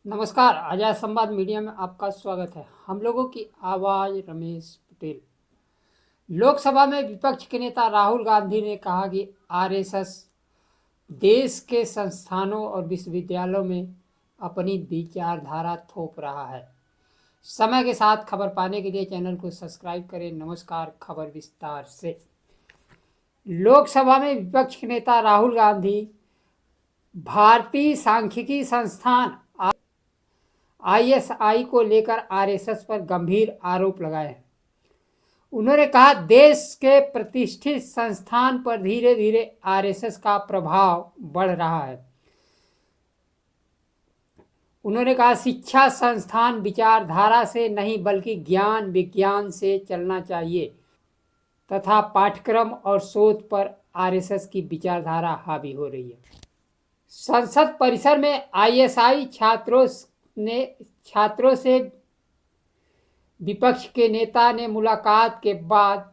नमस्कार, आजाद संवाद मीडिया में आपका स्वागत है। हम लोगों की आवाज़ रमेश पटेल। लोकसभा में विपक्ष के नेता राहुल गांधी ने कहा कि आरएसएस देश के संस्थानों और विश्वविद्यालयों में अपनी विचारधारा थोप रहा है। समय के साथ खबर पाने के लिए चैनल को सब्सक्राइब करें। नमस्कार, खबर विस्तार से। लोकसभा में विपक्ष के नेता राहुल गांधी भारतीय सांख्यिकी संस्थान आईएसआई को लेकर आरएसएस पर गंभीर आरोप लगाए हैं। उन्होंने कहा, देश के प्रतिष्ठित संस्थान पर धीरे धीरे आरएसएस का प्रभाव बढ़ रहा है। उन्होंने कहा, शिक्षा संस्थान विचारधारा से नहीं बल्कि ज्ञान विज्ञान से चलना चाहिए तथा पाठ्यक्रम और शोध पर आरएसएस की विचारधारा हावी हो रही है। संसद परिसर में आईएसआई छात्रों से विपक्ष के नेता ने मुलाकात के बाद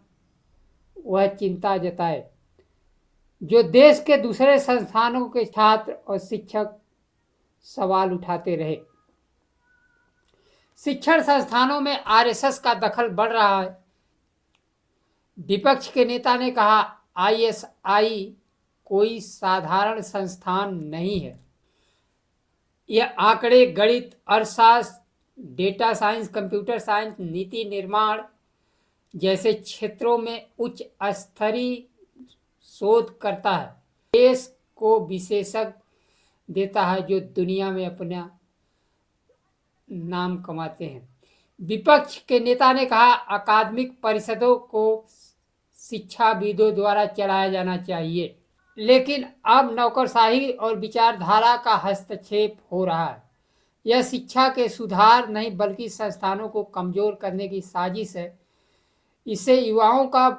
वह चिंता जताए जो देश के दूसरे संस्थानों के छात्र और शिक्षक सवाल उठाते रहे। शिक्षण संस्थानों में आरएसएस का दखल बढ़ रहा है। विपक्ष के नेता ने कहा, आईएसआई कोई साधारण संस्थान नहीं है। यह आंकड़े, गणित, अर्थशास्त्र, डेटा साइंस, कंप्यूटर साइंस, नीति निर्माण जैसे क्षेत्रों में उच्च स्तरीय शोध करता है। देश को विशेषज्ञ देता है जो दुनिया में अपना नाम कमाते हैं। विपक्ष के नेता ने कहा, अकादमिक परिषदों को शिक्षाविदों द्वारा चलाया जाना चाहिए, लेकिन अब नौकरशाही और विचारधारा का हस्तक्षेप हो रहा है। यह शिक्षा के सुधार नहीं बल्कि संस्थानों को कमजोर करने की साजिश है। इससे युवाओं का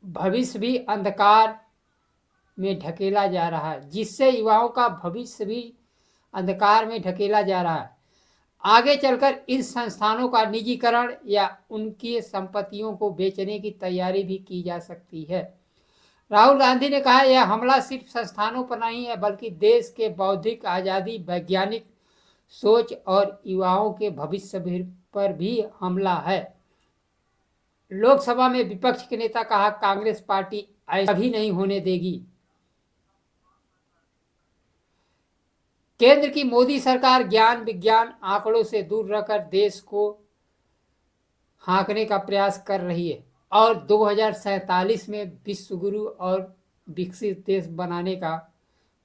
भविष्य भी अंधकार में ढकेला जा रहा है। आगे चलकर इन संस्थानों का निजीकरण या उनकी संपत्तियों को बेचने की तैयारी भी की जा सकती है। राहुल गांधी ने कहा, यह हमला सिर्फ संस्थानों पर नहीं है बल्कि देश के बौद्धिक आज़ादी, वैज्ञानिक सोच और युवाओं के भविष्य पर भी हमला है। लोकसभा में विपक्ष के नेता कहा, कांग्रेस पार्टी ऐसा भी नहीं होने देगी। केंद्र की मोदी सरकार ज्ञान विज्ञान आंकड़ों से दूर रहकर देश को हाँकने का प्रयास कर रही है और 2047 में विश्व गुरु और विकसित देश बनाने का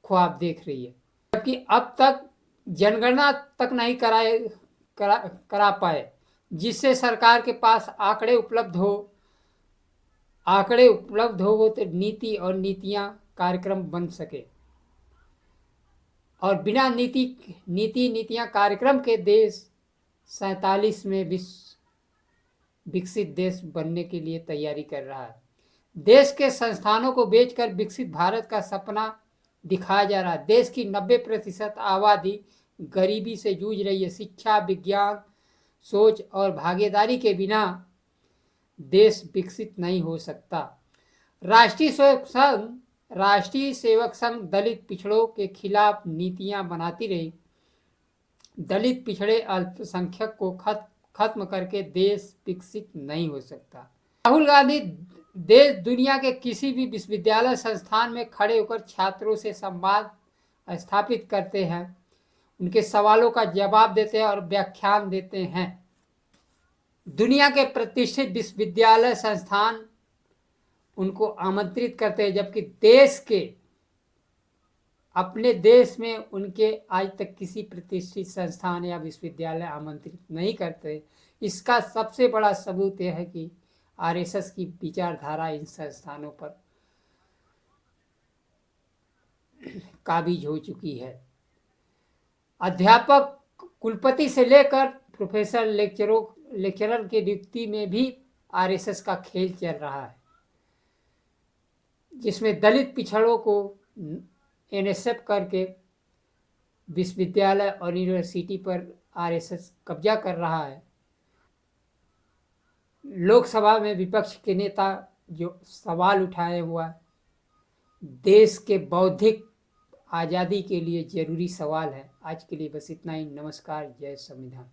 ख्वाब देख रही है, जबकि अब तक जनगणना तक नहीं करा पाए, जिससे सरकार के पास आंकड़े उपलब्ध हो तो नीति और नीतियां कार्यक्रम बन सके। और बिना नीतियां कार्यक्रम के देश 47 में विकसित देश बनने के लिए तैयारी कर रहा है। देश के संस्थानों को बेचकर विकसित भारत का सपना दिखाया जा रहा है। देश की 90% आबादी गरीबी से जूझ रही है। शिक्षा, विज्ञान, सोच और भागीदारी के बिना देश विकसित नहीं हो सकता। राष्ट्रीय सेवक संघ दलित पिछड़ों के खिलाफ नीतियां बनाती रही। दलित, पिछड़े, अल्पसंख्यक को खत्म करके देश विकसित नहीं हो सकता। राहुल गांधी देश दुनिया के किसी भी विश्वविद्यालय संस्थान में खड़े होकर छात्रों से संवाद स्थापित करते हैं, उनके सवालों का जवाब देते हैं और व्याख्यान देते हैं। दुनिया के प्रतिष्ठित विश्वविद्यालय संस्थान उनको आमंत्रित करते हैं, जबकि अपने देश में उनके आज तक किसी प्रतिष्ठित संस्थान या विश्वविद्यालय आमंत्रित नहीं करते। इसका सबसे बड़ा सबूत यह है कि आरएसएस की विचारधारा इन संस्थानों पर काबिज हो चुकी है। अध्यापक, कुलपति से लेकर प्रोफेसर, लेक्चरर की नियुक्ति में भी आरएसएस का खेल चल रहा है, जिसमें दलित पिछड़ों को एनएसएफ करके विश्वविद्यालय और यूनिवर्सिटी पर आरएसएस कब्जा कर रहा है। लोकसभा में विपक्ष के नेता जो सवाल उठाए हुआ देश के बौद्धिक आज़ादी के लिए ज़रूरी सवाल है। आज के लिए बस इतना ही। नमस्कार। जय संविधान।